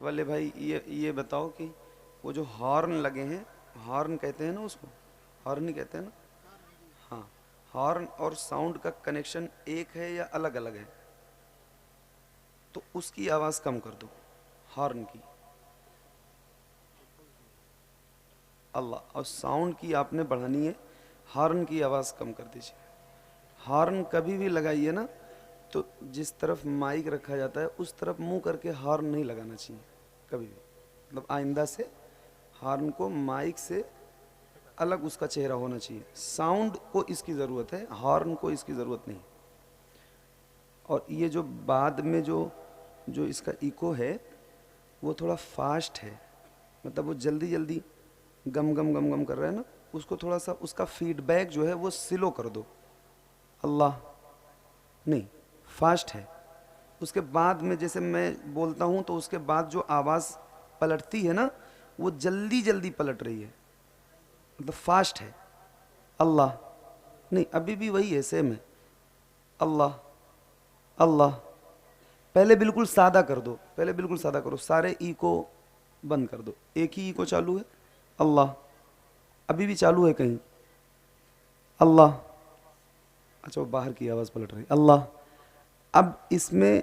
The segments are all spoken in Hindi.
वाले भाई, ये बताओ कि वो जो हॉर्न लगे हैं, हॉर्न कहते हैं ना उसको, हॉर्न ही कहते हैं ना? हाँ। हॉर्न और साउंड का कनेक्शन एक है या अलग अलग है? तो उसकी आवाज़ कम कर दो, हॉर्न की। अल्लाह। और साउंड की आपने बढ़ानी है, हॉर्न की आवाज़ कम कर दीजिए। हॉर्न कभी भी लगाइए ना, तो जिस तरफ माइक रखा जाता है उस तरफ मुंह करके हॉर्न नहीं लगाना चाहिए कभी भी। मतलब आइंदा से हॉर्न को माइक से अलग उसका चेहरा होना चाहिए। साउंड को इसकी ज़रूरत है, हॉर्न को इसकी ज़रूरत नहीं। और ये जो बाद में जो जो इसका इको है वो थोड़ा फास्ट है, मतलब वो जल्दी जल्दी गम गम गम गम कर रहा है ना, उसको थोड़ा सा उसका फीडबैक जो है वो स्लो कर दो। अल्लाह नहीं, फास्ट है। उसके बाद में जैसे मैं बोलता हूँ तो उसके बाद जो आवाज़ पलटती है ना, वो जल्दी जल्दी पलट रही है, मतलब फास्ट है। अल्लाह नहीं, अभी भी वही है, सेम है। अल्लाह अल्लाह। पहले बिल्कुल सादा कर दो, पहले बिल्कुल सादा करो, सारे ई को बंद कर दो, एक ही ई को चालू है। अल्लाह। अभी भी चालू है कहीं? अल्लाह। अच्छा, वो बाहर की आवाज़ पलट रही। अल्लाह। अब इसमें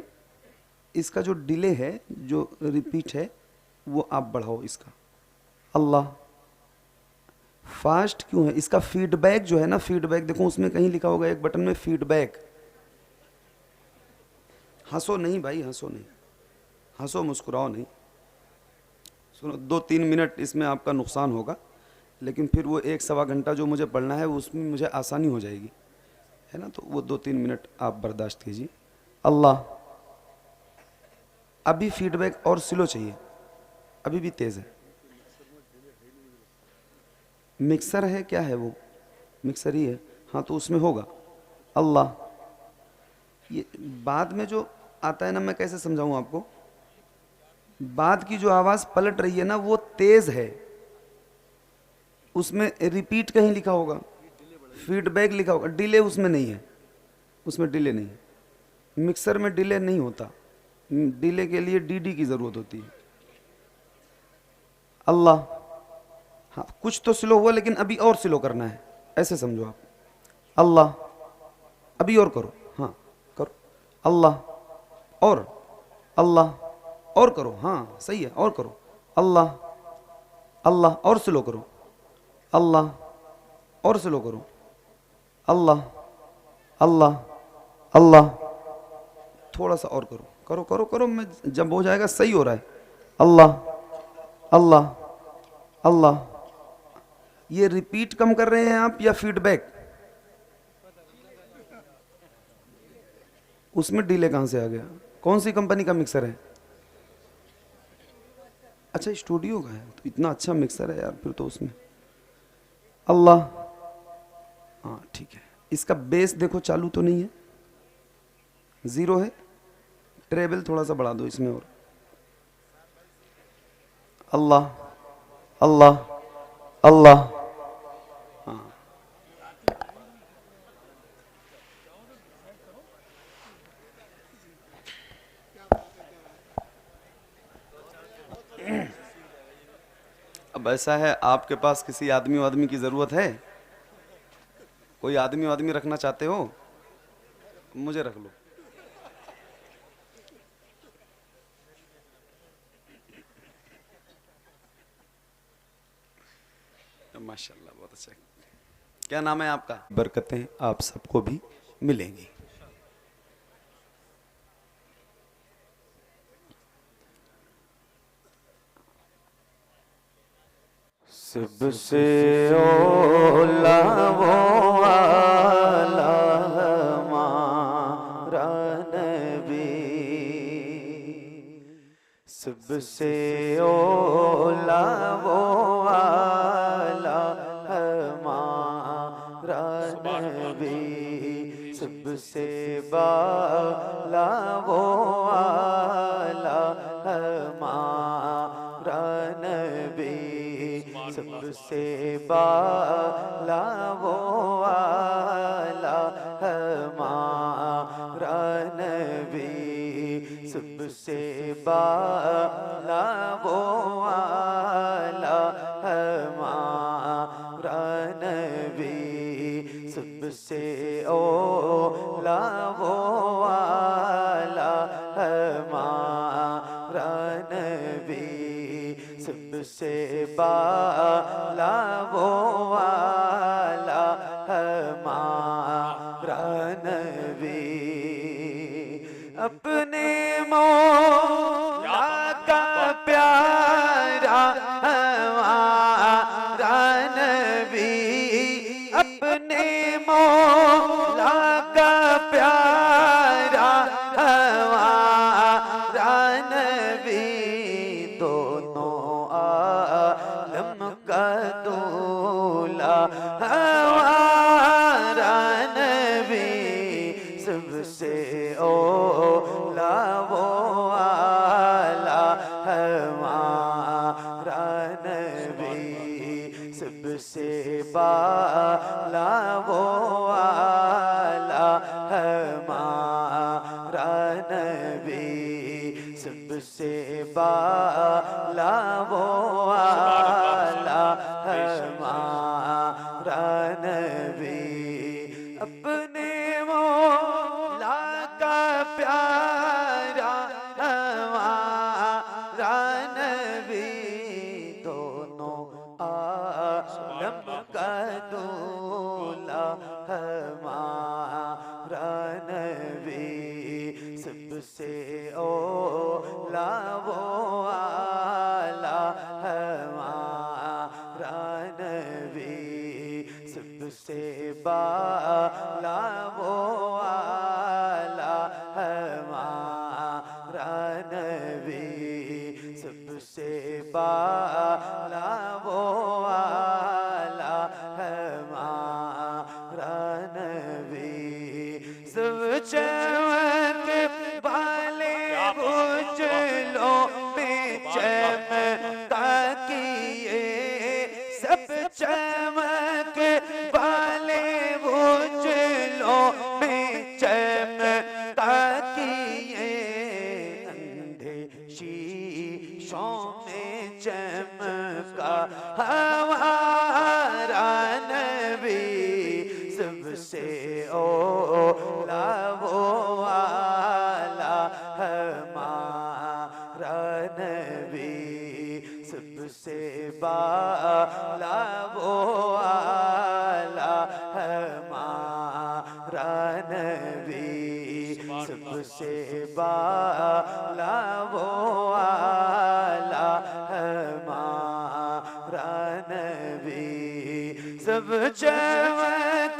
इसका जो डिले है, जो रिपीट है, वो आप बढ़ाओ इसका। अल्लाह। फास्ट क्यों है? इसका फीडबैक जो है ना, फीडबैक देखो उसमें कहीं लिखा होगा एक बटन में फीडबैक। हंसो नहीं भाई, हंसो नहीं, हंसो मुस्कुराओ नहीं। सुनो, 2-3 मिनट इसमें आपका नुकसान होगा, लेकिन फिर वो 1-1.25 घंटा जो मुझे पढ़ना है उसमें मुझे आसानी हो जाएगी, है ना? तो वो 2-3 मिनट आप बर्दाश्त कीजिए। अल्लाह। अभी फीडबैक और स्लो चाहिए, अभी भी तेज़ है। मिक्सर है क्या है वो? मिक्सर ही है, हाँ तो उसमें होगा। अल्लाह। ये बाद में जो आता है ना, मैं कैसे समझाऊं आपको? बाद की जो आवाज़ पलट रही है ना वो तेज़ है, उसमें रिपीट कहीं लिखा होगा, फीडबैक लिखा होगा, डिले उसमें नहीं है, उसमें डिले नहीं है। मिक्सर में डिले नहीं होता, डिले के लिए डीडी की ज़रूरत होती है। अल्लाह। हाँ, कुछ तो स्लो हुआ लेकिन अभी और स्लो करना है, ऐसे समझो आप। अल्लाह। अभी और करो, हाँ करो। अल्लाह। और अल्लाह। और करो, हाँ सही है, और करो। अल्लाह। अल्लाह। और स्लो करो। अल्लाह। और स्लो करो। अल्लाह। अल्लाह। अल्लाह। थोड़ा सा और करो, करो करो करो, मैं जब हो जाएगा सही हो रहा है। अल्लाह। अल्लाह। अल्लाह। ये रिपीट कम कर रहे हैं आप या फीडबैक? उसमें डिले कहाँ से आ गया? कौन सी कंपनी का मिक्सर है? अच्छा, स्टूडियो का है, तो इतना अच्छा मिक्सर है यार फिर तो उसमें। अल्लाह। हाँ ठीक है। इसका बेस देखो चालू तो नहीं है, ज़ीरो है। ट्रेबल थोड़ा सा बढ़ा दो इसमें और। अल्लाह। अल्लाह। अल्लाह। हाँ। अब ऐसा है, आपके पास किसी आदमी वादमी की ज़रूरत है? कोई आदमी वादमी रखना चाहते हो? मुझे रख लो। माशाल्लाह, बहुत अच्छा। क्या नाम है आपका? बरकतें आप सबको भी मिलेंगी। सबसे ओला वो आला हमारा नबी, सबसे ओला वो आला हमारा नबी, सबसे बाला वो आला हमारा नबी, सबसे बाला वो आला हमारा नबी, सबसे बाला सबसे ओला वो वाला हमारा नबी, सबसे बाला वो वाला हमारा नबी। अपने मौला का प्यारा हमारा नबी, अपने मौला का प्यारा हमारा नबी, दोनों आलम का दूल्हा हमारा नबी, सबसे ओला वो वाला हमारा नबी, सबसे बाला वो वाला हमारा नबी, सबसे बाला वो वाला हमारा नबी। अपने मौला का प्यारा हमारा नबी, दोनों आलम का दूल्हा हमारा नबी, सबसे ओला वो वाला हमारा नबी, सबसे बाला वो वाला हमारा नबी, सबसे बाला वो वाला हमारा नबी। सब चमक वाले उजलों में चमका किए, सब चमक वाले उजलों में चमका किए, अंधे शीशों में चमका हमारा नबी, सबसे ओला वो वाला हमारा नबी, सबसे बाला वो वाला हमारा नबी, सबसे बाला वो वाला हमारा नबी। सब चमक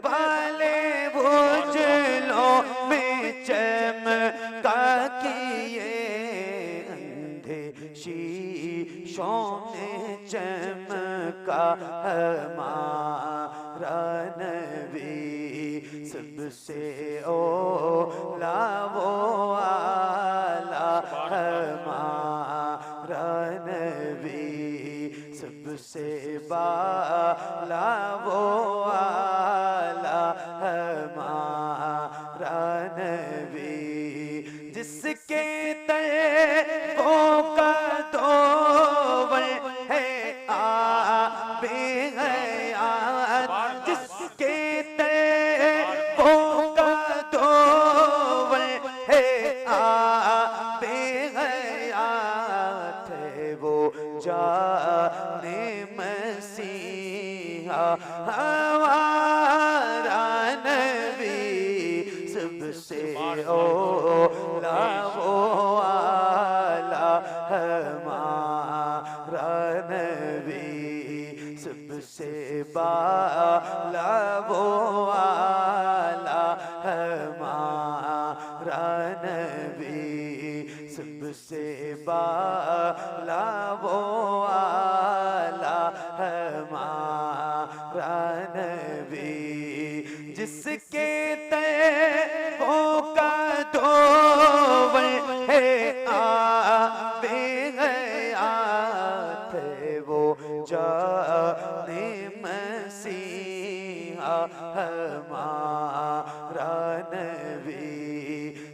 वाले उजलों में चमका किए, अंधे शीशों में चमका हमारा नबी, सबसे ओला वो वाला हमारा नबी, सबसे बाला वो वाला हमारा नबी, जिसके तलवों का धोवल है आबे हयात, जिसके तलवों का धोवल है आबे हयात, वो जाने मसीहा हमारा नबी, सबसे ओला वो वाला हमारा नबी, सबसे बाला वो वाला हमारा नबी, सबसे बाला वो वाला हमारा नबी, जिसके तलवों का धोवल है आबे हयात, वो जाने मसीहा हमारा नबी,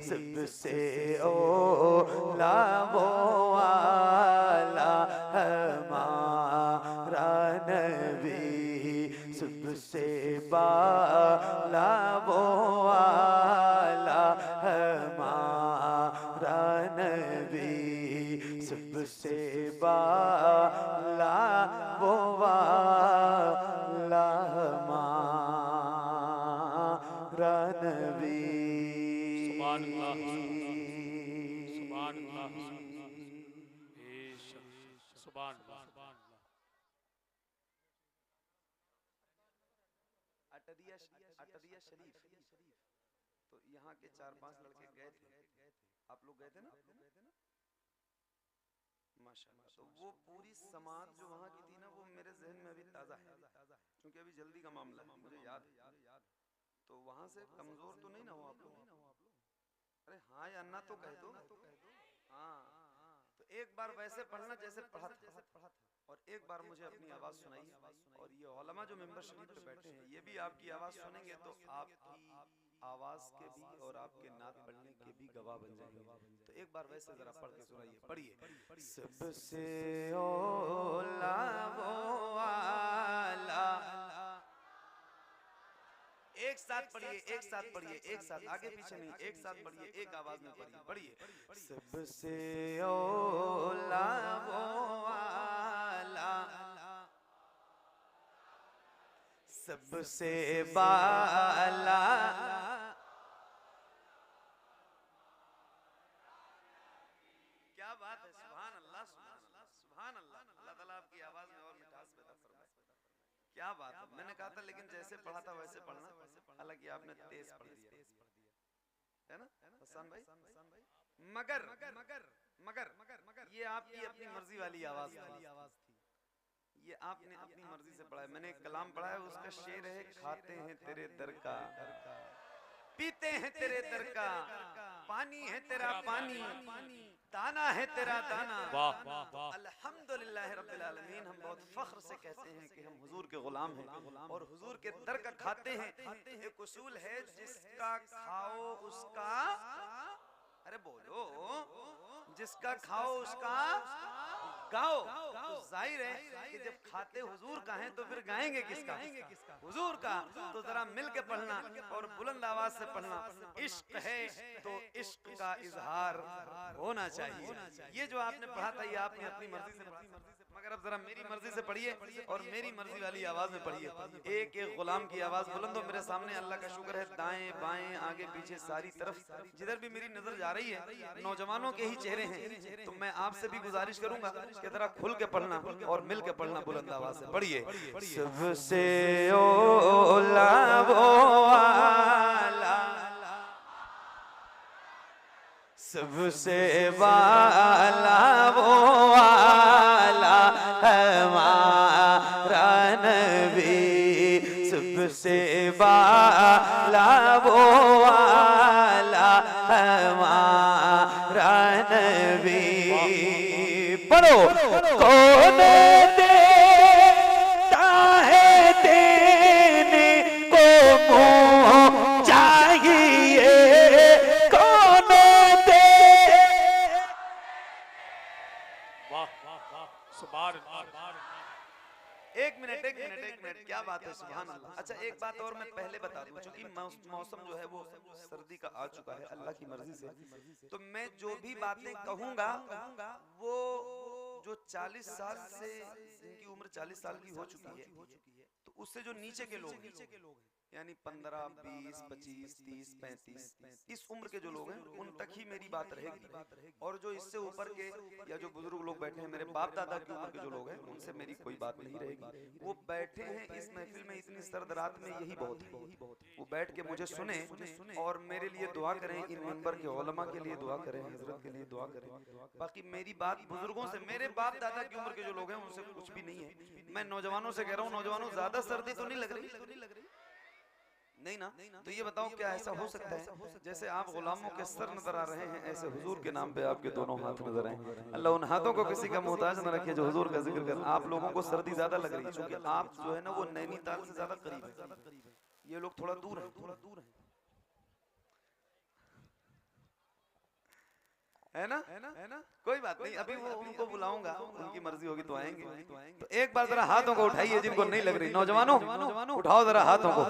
सबसे ओला वो वाला हमारा नबी, सबसे बा सबसे बाला वो वाला हमारा नबी। सुभान अल्लाह, सुभान अल्लाह, बेशक, सुभान अल्लाह। अटरिया शरीफ, तो यहाँ के 4-5 लड़के गए थे, आप लोग गए थे ना माशाल्लाह। तो वो पूरी समाज जो वहाँ की थी ना, वो मेरे जहन में अभी ताज़ा है, क्योंकि अभी जल्दी का मामला है, मुझे याद है। तो वहाँ से कमजोर तो नहीं ना हो आप लोग? अरे हाँ या ना तो कह दो। हाँ, तो एक बार वैसे पढ़ना जैसे पढ़ा था, और एक बार मुझे अपनी आवाज़ सुनाई। और ये उलमा जो मेंबर शरीफ पे बैठे हैं, ये भी आपकी आवाज़ सुनेंगे तो आपकी आवाज़ के भी और आपके नात पढ़ने के भी गवाह बन जाएंगे। तो एक बार वैसे जरा पढ़ के सुनाइए, पढ़िए। सबसे ओला वो वाला, एक साथ पढ़िए, एक साथ पढ़िए, एक साथ, आगे पीछे नहीं, एक साथ पढ़िए, एक आवाज में पढ़िए, पढ़िए। सबसे ओला वो वाला, सबसे बाला, क्या बात है, सुभान अल्लाह, सुभान अल्लाह, सुभान अल्लाह। अल्लाह ताला आपकी आवाज में और मिठास पैदा फरमाए। क्या बात है, मैंने कहा था लेकिन जैसे पढ़ा था वैसे पढ़ना, हालांकि आपने तेज पढ़ दिया है ना हसन भाई। मगर ये आपकी अपनी मर्जी वाली आवाज थी, ये आपने अपनी मर्जी से पढ़ा है। मैंने एक कलाम पढ़ा है, उसका शेर है, खाते हैं तेरे दर का, पीते हैं तेरे दर का, पानी है तेरा पानी, दाना है तेरा दाना। वाह वाह वाह, अल्हम्दुलिल्लाह रब्बिल आलमीन। हम बहुत फख्र से कहते हैं कि हम हुजूर के गुलाम हैं और हुजूर के दर का खाते हैं। एक उसूल है, जिसका खाओ उसका, अरे बोलो, जिसका खाओ उसका गाओ। तो जाहिर है कि जब खाते हुजूर का है तो फिर गाएंगे किसका? हुजूर का। तो जरा मिल के पढ़ना और बुलंद आवाज से पढ़ना। इश्क है तो इश्क का इजहार होना चाहिए। ये जो आपने पढ़ा था, ये आपने अपनी मर्जी से पढ़ा, मगर अब जरा मेरी मर्जी से पढ़िए और मेरी मर्जी वाली आवाज में पढ़िए। एक एक गुलाम की आवाज बुलंद हो मेरे सामने। अल्लाह का शुक्र है, दाएं बाएं आगे पीछे सारी तरफ जिधर भी मेरी नजर जा रही है, नौजवानों के ही चेहरे हैं। तो मैं आपसे भी गुजारिश करूंगा कि जरा खुल के पढ़ना और मिल के पढ़ना बुलंद आवाज से। पढ़िए। सबसे ओला वो वाला, सबसे वाला वो वाला हमारा नबी, सबसे वाला वो वाला हमारा नबी। पढ़ो। कौन देता है देने को मुँह चाहिए, कौन दे। वाह वाह वाह, सुभान अल्लाह। एक मिनट, क्या बात है, सुभान अल्लाह। अच्छा, एक बात और मैं पहले बता दूं, क्योंकि मौसम जो है वो सर्दी का आ चुका है अल्लाह की मर्जी से, तो मैं जो भी बातें कहूंगा वो जो 40 साल से, जिनकी उम्र 40 साल की हो चुकी है, तो उससे जो नीचे के लोग हैं, यानी 15, 20, 25, 30, 35 इस उम्र के जो लोग हैं, उन तक ही मेरी बात रहेगी। और जो इससे ऊपर के या जो बुजुर्ग लोग बैठे हैं, मेरे बाप दादा की उम्र के जो लोग हैं, उनसे मेरी कोई बात नहीं रहेगी। वो बैठे हैं इस महफिल में इतनी सर्द रात में, यही बहुत है। वो बैठ के मुझे सुने और मेरे लिए दुआ करें, इन मिंबर के उलमा के लिए दुआ करें, हजरत के लिए दुआ करें। बाकी मेरी बात बुजुर्गों से, मेरे बाप दादा की उम्र के जो लोग हैं, उनसे कुछ भी नहीं है। मैं नौजवानों से कह रहा हूँ, नौजवानों, ज्यादा सर्दी तो नहीं लग रही? नहीं ना? तो ये बताओ, क्या ऐसा हो सकता है जैसे आप गुलामों के सर नजर आ रहे हैं, ऐसे हुजूर के नाम पे आपके दोनों हाथ नजर आए? अल्लाह उन हाथों को किसी का मोहताज न रखे जो हुजूर का जिक्र कर। आप लोगों को सर्दी ज्यादा लग रही है, क्योंकि आप जो है ना वो नैनीताल से ज्यादा करीब है, ये लोग थोड़ा दूर है है ना? कोई बात नहीं, अभी वो उनको बुलाऊंगा, उनकी मर्जी होगी तो आएंगे। तो एक बार जरा हाथों को उठाइए जिनको नहीं लग रही। नौजवानों उठाओ जरा हाथों को,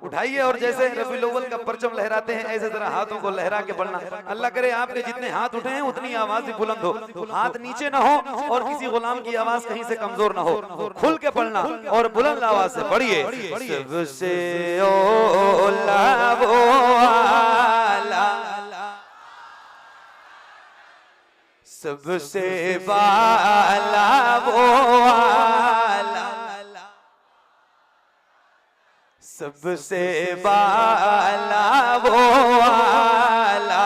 उठाइए और जैसे रबीउल अव्वल का परचम लहराते हैं ऐसे जरा हाथों को लहरा के पढ़ना। अल्लाह करे आपके जितने हाथ उठे हैं उतनी आवाज भी बुलंद हो, हाथ नीचे ना हो और किसी गुलाम की आवाज कहीं से कमजोर ना हो। खुल के पढ़ना और बुलंद आवाज से पढ़िए। सबसे ओला वो आला, सबसे बाला वो आला, सबसे बाला वो आला।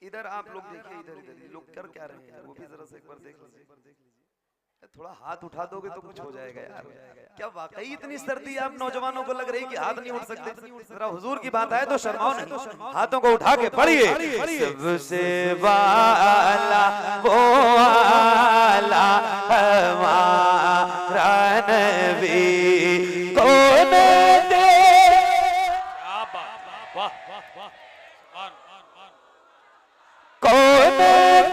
इधर आप लोग देखिए, इधर लोग कर क्या रहे हैं वो भी जरा से एक बार देख लीजिए। थोड़ा हाथ उठा दोगे तो कुछ हो जाएगा यार। क्या वाकई इतनी सर्दी आप नौजवानों को लग रही कि हाथ नहीं उठ सकते? जरा हुजूर की बात आए तो शर्माओ नहीं, हाथों को उठा के पढ़िए। सबसे वाला वो आला हमारा नबी कौन दे। क्या बात, वाह वाह वाह, सुभान अल्लाह। कौन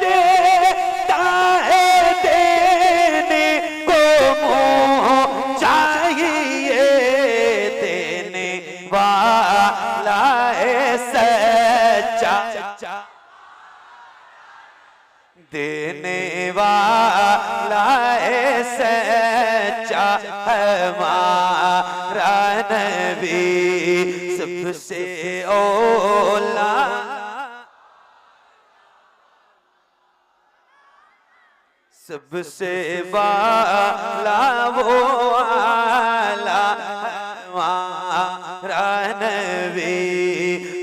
देता है देने को मुँह चाहिए, देने वाला है सच्चा, देने वाला है सच्चा हमारा नबी। सबसे ओला, सबसे बाला वो आला हमारा नबी,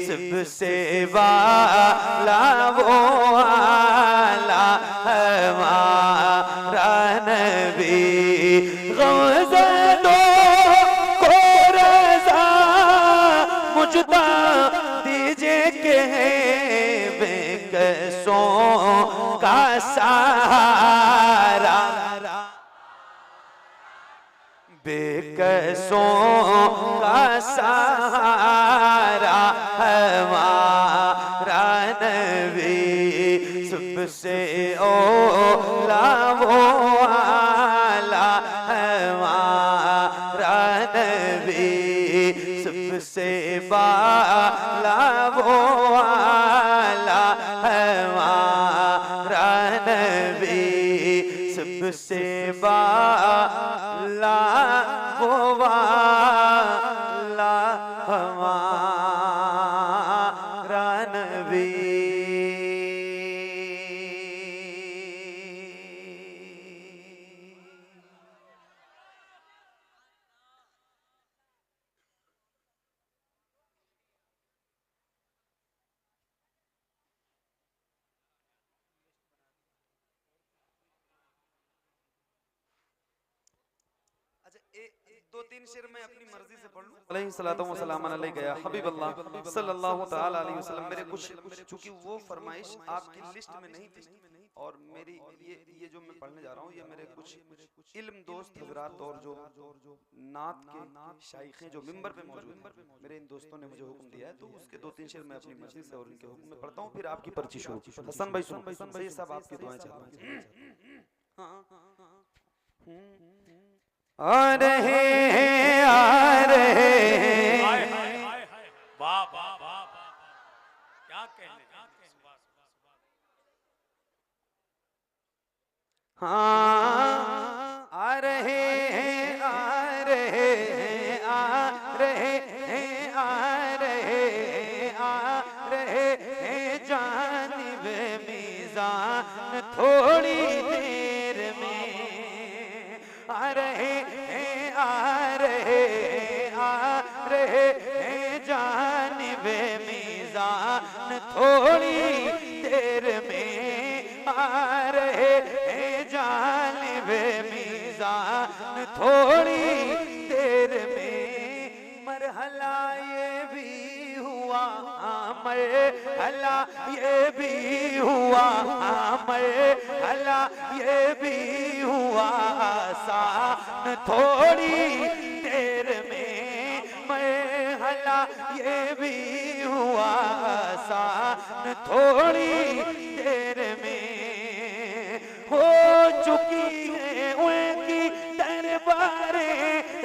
सबसे बाला वो आला हमारा नबी। गमज़दों को रज़ा मुझदा दीजिए के बेकसों का सहारा, बेकसों का सहारा हमारा नबी। सबसे ओला वो आला हमारा नबी, सबसे बाला वो आला हमारा नबी, सबसे बाला वो आला हमारा नबी। दो तीन शेर में अपनी मर्जी से पढ़ लूं। अलैहिस्सलातु वस्सलाम अलैका या हबीबल्लाह सल्लल्लाहु तआला अलैहि वसल्लम। मेरे कुछ चूंकि वो फरमाइश आपकी लिस्ट में नहीं थी और मेरी ये जो मैं पढ़ने जा रहा हूँ ये मेरे कुछ इल्म दोस्त हजरात और जो नात के शाइखें जो मिंबर पे मौजूद हैं, मेरे इन दोस्तों ने मुझे हुक्म दिया है तो उसके दो तीन शेर मैं अपनी मर्जी से और उनके हुक्म में पढ़ता हूँ, फिर आपकी पर्ची शुरू। हसन भाई सुनो, ये सब आपकी दुआएं चाहता हूँ। आ रहे हैं, आ रहे हैं, हाय हाय हाय हाय, वाह वाह वाह वाह, क्या कहने, क्या कहने। हाँ आ रहे हैं, आ रहे हैं, आ रहे हैं, आ रहे हैं, आ रहे हैं जानिब मीज़ान थोड़ी देर में। आ रहे हैं, आ रहे हैं, आ रहे हैं जानिब मीज़ान थोड़ी देर में। आ रहे हैं जानिब मीज़ान थोड़ी देर में। मरहला ये भी हुआ, मरहला ये भी हुआ, मरहला ये भी हुआ आसान थोड़ी देर में। मरहला ये भी हुआ आसान थोड़ी देर में हो चुकी है उनकी दरबारे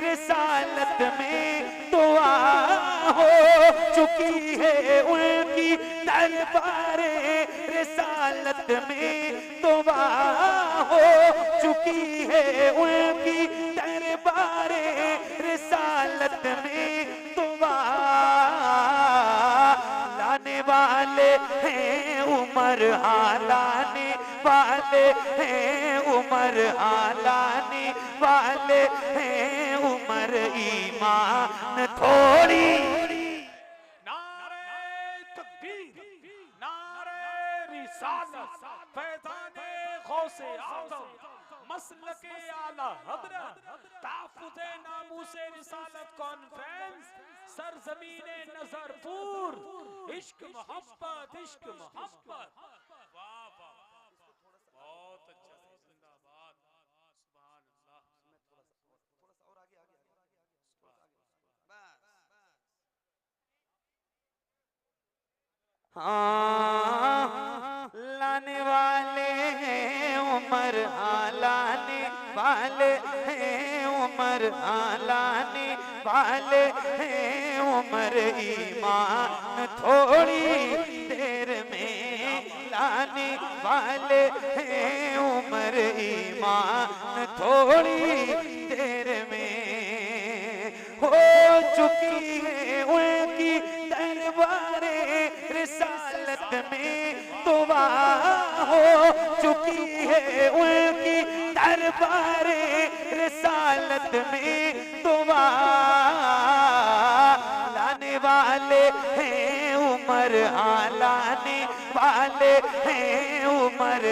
रिसालत में दुआ हो चुकी है उनकी दरबारे रिसालत में दुआ हो चुकी है उनकी दरबारे रिसालत में दुआ लाने वाले हैं उमर लाने वाले हैं उमर लाने वाले हैं उमर ईमान थोड़ी नारे तकबीर, नारे रिसालत, फैज़ाने गौसे आज़म, मसलके आला हज़रत, ताफ़ुज़े नामूसे रिसालत कॉन्फ्रेंस, सरज़मीने नज़रपुर, इश्क मोहब्बत, इश्क मोहब्बत। वाह वाह, बहुत अच्छा, जिंदाबाद, सुभान अल्लाह। हाँ लाने वाले हैं उमर लाने वाले हैं उमर लाने वाले हैं उमर ईमान थोड़ी देर में लाने वाले हैं उमर ईमान थोड़ी देर में हो चुकी है उनकी दरबारे रिसालत में दुआ हो चुकी है उनकी दरबारे रिसालत में दुआ लाने वाले हैं उमर लाने वाले हैं उमर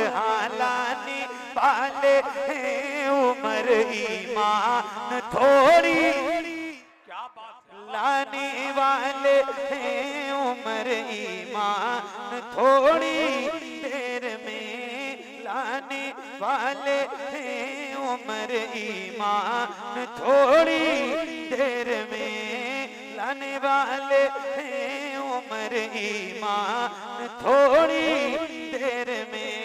लाने वाले हैं उमर ईमान थोड़ी क्या बात है, लाने वाले हैं उमर ईमान थोड़ी देर में लाने वाले हैं उमर ईमान थोड़ी देर में लाने वाले हैं उमर ईमान थोड़ी देर में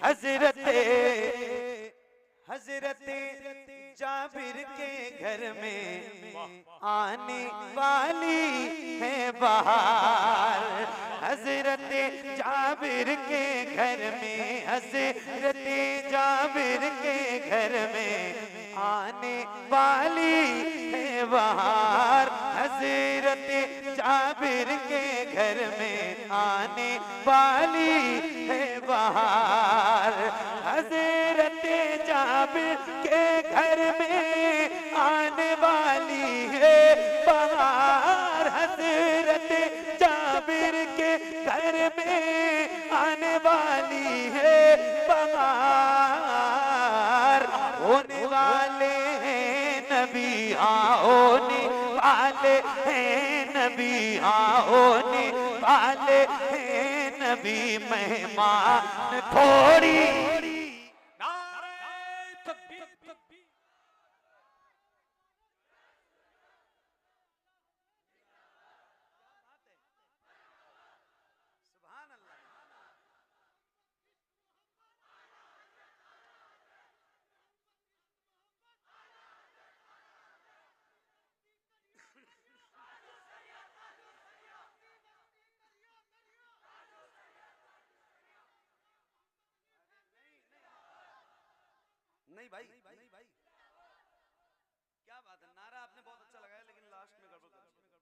हजरत जाबिर के घर में आने वाली है बहार हजरत जाबिर के घर में हजरत जाबिर के घर में आने वाली है बहार हजरत जाबिर के घर में आने वाली है बहार हजरत जाबिर के घर में आने वाली है बहार हजरत जाबिर के घर में आने वाली है बहार होने वाले हैं नबी होने वाले हैं नबी होने वाले हैं नबी मेहमान थोड़ी नहीं भाई क्या बात है, नारा आपने बहुत अच्छा लगाया लेकिन लास्ट में गड़बड़ कर दिया।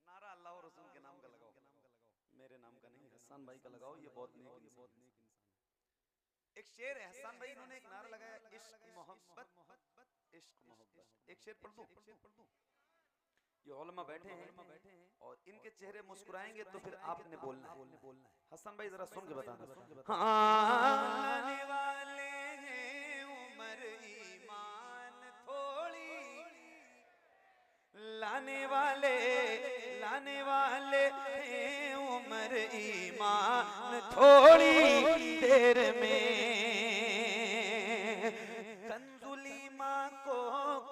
नारा अल्लाह और रसूल के नाम का लगाओ, मेरे नाम का नहीं, हसन भाई का लगाओ, ये बहुत नेक इंसान है। एक शेर है हसन भाई, इन्होंने एक नारा लगाया इश्क मोहब्बत इश्क मोहब्बत। एक शेर पढ़ दूं? ये उलमा बैठे हैं और इनके चेहरे मुस्कुराएंगे तो फिर आपने बोलना है। हसन भाई जरा सुन के बताना। आने वाले हैं उमर ईमान थोड़ी लाने वाले हैं उमर ईमान थोड़ी देर में कंजुली माँ को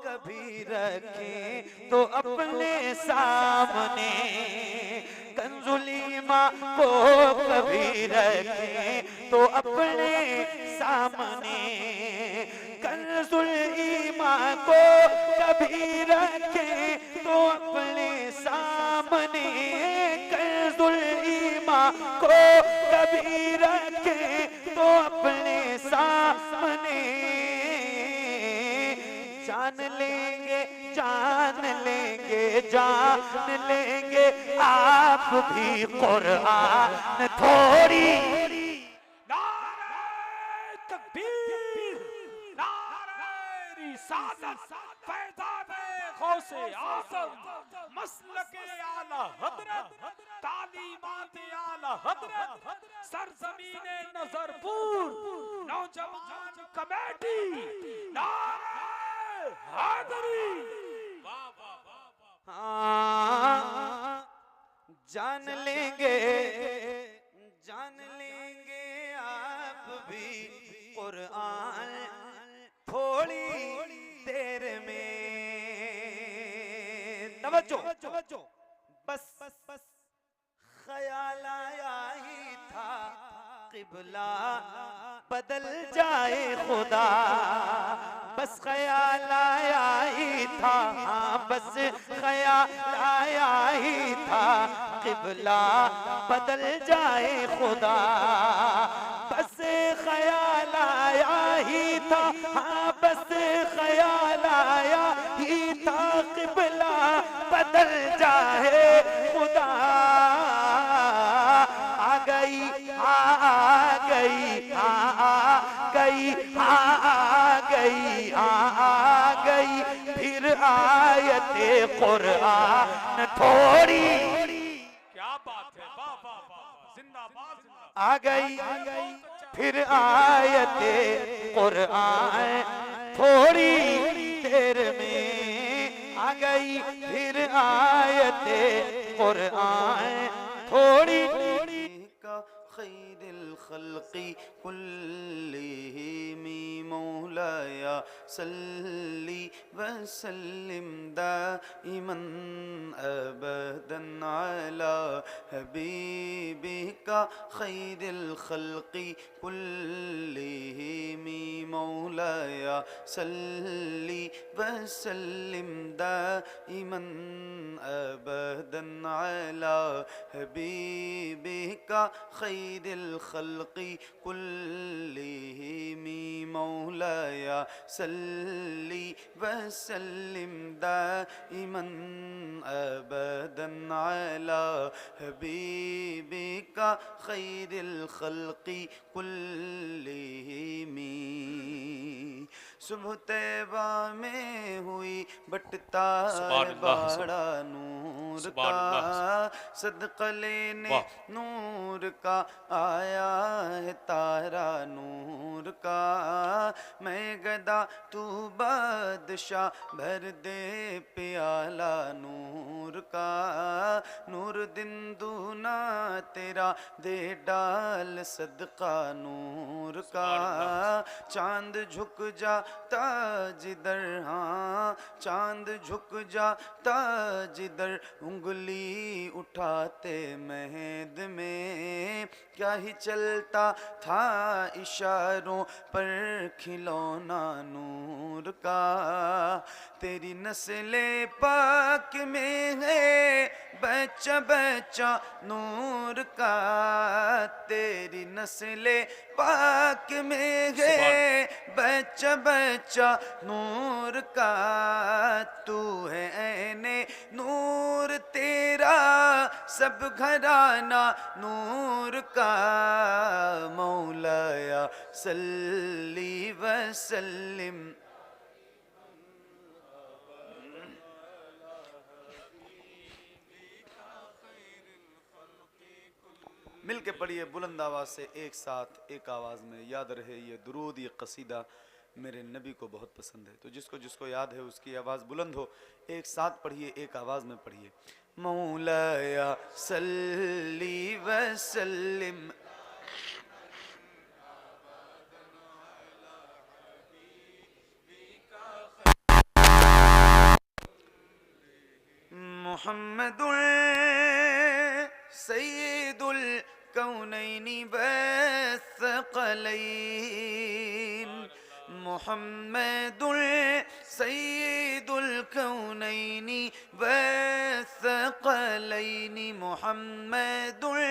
कभी रखें तो अपने सामने, कंजुल ईमान को कभी रखें तो अपने सामने, कंजुल ईमान को कभी रखें तो अपने सामने, कंजुल ईमान को कभी रखें तो अपने सामने। जान लेंगे जान लेंगे जान लेंगे आप भी कुरान थोड़ी। नारे तकबीर, नारे रिसालत, फैज़ाने गौसे आज़म, मसलके आला हज़रत, तालीमात आला हज़रत, सरज़मीने नज़रपुर नौजवान कमेटी, नारे हैदरी। वाह वाह वाह वाह। हाँ, जान लेंगे आप भी कुरान थोड़ी देर में। तवज्जो, बस ख्याल आया ही था किबला बदल जाए खुदा, बस ख्याल आया ही था, बस ख्याल आया ही था किबला बदल जाए खुदा, बस ख्याल आया ही था, बस ख्याल आया ही था किबला बदल जाए खुदा। आ गई फिर आयते कुरान थोड़ी। क्या बात है, वाह वाह वाह, जिंदाबाद जिंदाबाद। आ गई फिर आयते कुरान थोड़ी देर में, आ गई फिर आयते कुरान थोड़ी। का खैरुल खल्क़ि कुल्लिहिम मौलाया सल्ली वसल्लिम दाइमन अबदन अला हबीबिका खैरुल खल्क़ि कुल्लिहिम मौलाया सल्ली वसल्लिम दाइमन अबदन अला हबीबिका खैरुल खल्क़ि कुल्लिहिम मौलाया सल्ली वसल्लिम दाइमन अबदन अला हबीबिका खैरुल खल्क़ि कुल्लिहिम। सुबह तैबा में हुई बटता बड़ा नूर का, सदका लेने नूर का आया है तारा नूर का। मैं गदा तू बादशाह भर दे प्याला नूर का, नूर दिन दूना तेरा दे डाल सदका नूर का। चांद झुक जाता जिधर, हाँ चांद झुक जाता जिधर, उंगली उठाते महद में क्या ही चलता था इशारों पर खिलौना नूर का। तेरी नस्ले पाक में है बच्चा बच्चा नूर का, तेरी नस्ले पाक में है बच्चा बच्चा नूर का। तू है ऐने नूर तेरा सब घराना नूर का, मौलाया सल्ली वसल्लिम। मिल के पढ़िए बुलंद आवाज से, एक साथ एक आवाज में। याद रहे ये दुरूद ये कसीदा मेरे नबी को बहुत पसंद है, तो जिसको जिसको याद है उसकी आवाज बुलंद हो, एक साथ पढ़िए, एक आवाज में पढ़िए। मौलाया सल्ली वसल्लिम। मुहम्मदुल सय्यिदुल कौनैनि वस्सक़लैन मुहम्मदुल सय्यिदुल कौनैनि वस्सक़लैन मुहम्मदुल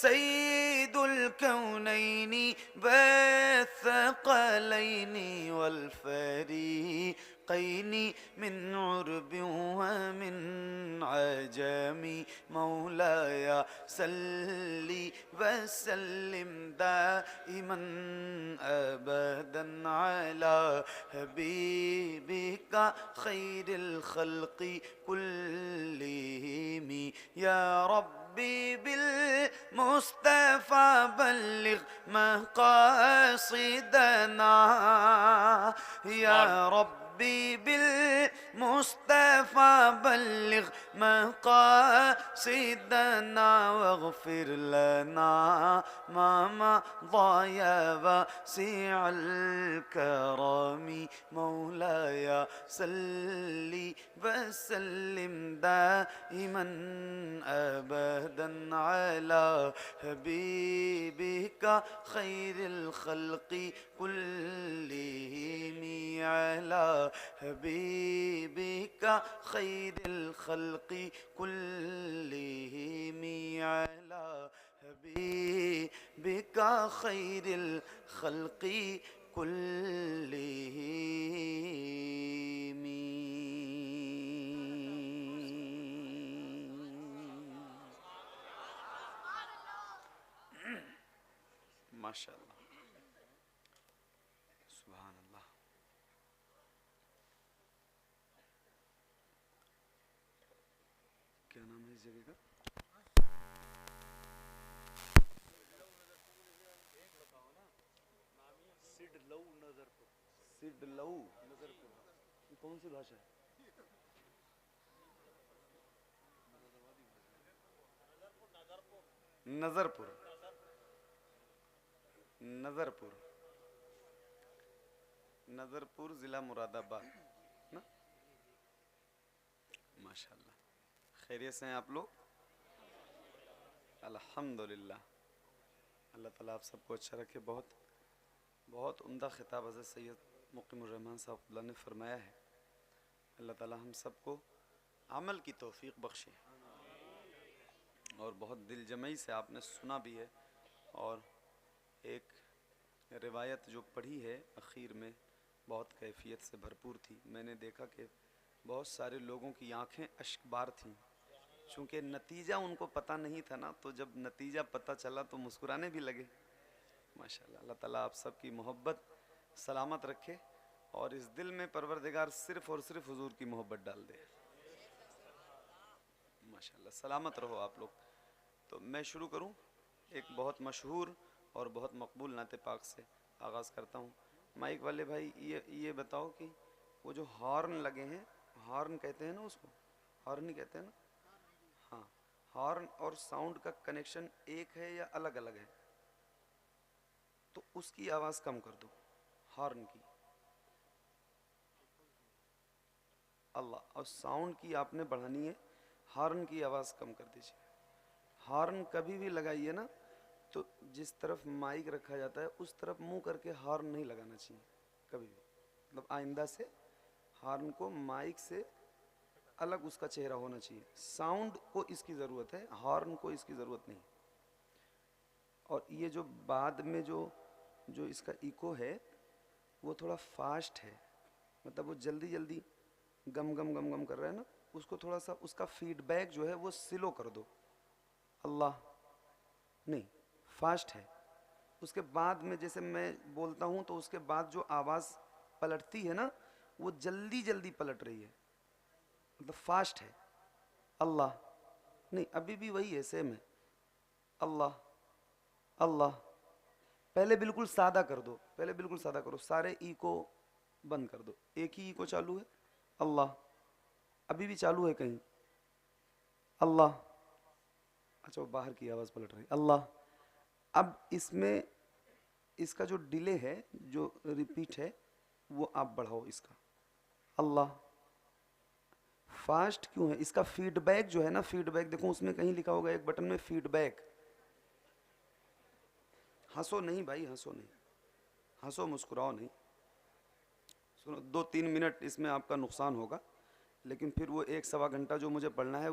सय्यिदुल कौनैनि वस्सक़लैन वल फ़रीक़ैनि मिन उर्बि व मिन अजमी मौलाया सल्ली वसल्लिम दाइमन अबदन अला हबीबिका खैरिल खल्क़ि कुल्लिहिम या रब्बी बिल मुस्तफ़ा बल्लिग मक़ासिदना या रब्बी बिल मुस्तफ़ा बल्लिग मक़ासिदना वग़फ़िर लना मा मज़ा या वासिअल करमी मौलाया सल्ली वसल्लिम दाइमन अबदन अला हबीबिका खैरिल खल्क़ि कुल्लिहिम अला हबीबिका खैरिल खल्क़ि कुल्लिहिम अला हबीबिका खैरिल खल्क़ि कुल्लिहिम। माशाअल्लाह, सुभान अल्लाह। क्या नाम है इस जगह का? सिडलऊ नजरपुर। ये कौन सी भाषा है? नजरपुर, नजरपुर, नजरपुर जिला मुरादाबाद ना। माशाअल्लाह, खैरियत से हैं आप लोग? अल्हम्दुलिल्लाह। अल्लाह ताला आप सबको अच्छा रखे। बहुत बहुत उम्दा खिताब हज़रत सैयद मुक़ीमुर रहमान साहब ने फरमाया है। अल्लाह ताला हम सबको अमल की तौफीक बख्शे। और बहुत दिल जमई से आपने सुना भी है। और एक रिवायत जो पढ़ी है आखिर में बहुत कैफियत से भरपूर थी। मैंने देखा कि बहुत सारे लोगों की आंखें अश्कबार थीं, चूँकि नतीजा उनको पता नहीं था ना, तो जब नतीजा पता चला तो मुस्कुराने भी लगे। माशाल्लाह, अल्लाह ताला आप सबकी मोहब्बत सलामत रखे और इस दिल में परवरदिगार सिर्फ़ और सिर्फ हुजूर की मोहब्बत डाल दे। माशाल्लाह, सलामत रहो आप लोग। तो मैं शुरू करूं एक बहुत मशहूर और बहुत मकबूल नाते पाक से आगाज़ करता हूं। माइक वाले भाई ये बताओ कि वो जो हॉर्न लगे हैं, हॉर्न कहते हैं ना उसको, हॉर्न ही कहते हैं ना? हाँ, हॉर्न और साउंड का कनेक्शन एक है या अलग अलग है? तो उसकी आवाज़ कम कर दो, हॉर्न की। अल्लाह, और साउंड की आपने बढ़ानी है, हॉर्न की आवाज़ कम कर दीजिए। हॉर्न कभी भी लगाइए ना तो जिस तरफ माइक रखा जाता है उस तरफ मुंह करके हॉर्न नहीं लगाना चाहिए कभी भी। मतलब आइंदा से हॉर्न को माइक से अलग उसका चेहरा होना चाहिए। साउंड को इसकी ज़रूरत है, हॉर्न को इसकी ज़रूरत नहीं। और ये जो बाद में जो इसका इको है वो थोड़ा फास्ट है, मतलब वो जल्दी जल्दी गम गम गम गम कर रहा है ना, उसको थोड़ा सा उसका फीडबैक जो है वो स्लो कर दो। अल्लाह नहीं, फास्ट है। उसके बाद में जैसे मैं बोलता हूँ तो उसके बाद जो आवाज़ पलटती है ना वो जल्दी जल्दी पलट रही है, मतलब फास्ट है। अल्लाह नहीं, अभी भी वही है, सेम है। अल्लाह अल्लाह, पहले बिल्कुल सादा कर दो, पहले बिल्कुल सादा करो, सारे ई को बंद कर दो, एक ही ई को चालू है। अल्लाह अभी भी चालू है कहीं। अल्लाह, अच्छा वो बाहर की आवाज़ पलट रही। अल्लाह, अब इसमें इसका जो डिले है, जो रिपीट है, वो आप बढ़ाओ इसका। अल्लाह, फास्ट क्यों है? इसका फीडबैक जो है ना, फीडबैक देखो उसमें कहीं लिखा होगा एक बटन में फीडबैक। हंसो नहीं भाई, हंसो नहीं, हंसो मुस्कुराओ नहीं। सुनो, 2-3 मिनट इसमें आपका नुकसान होगा, लेकिन फिर वो 1 सवा घंटा जो मुझे पढ़ना है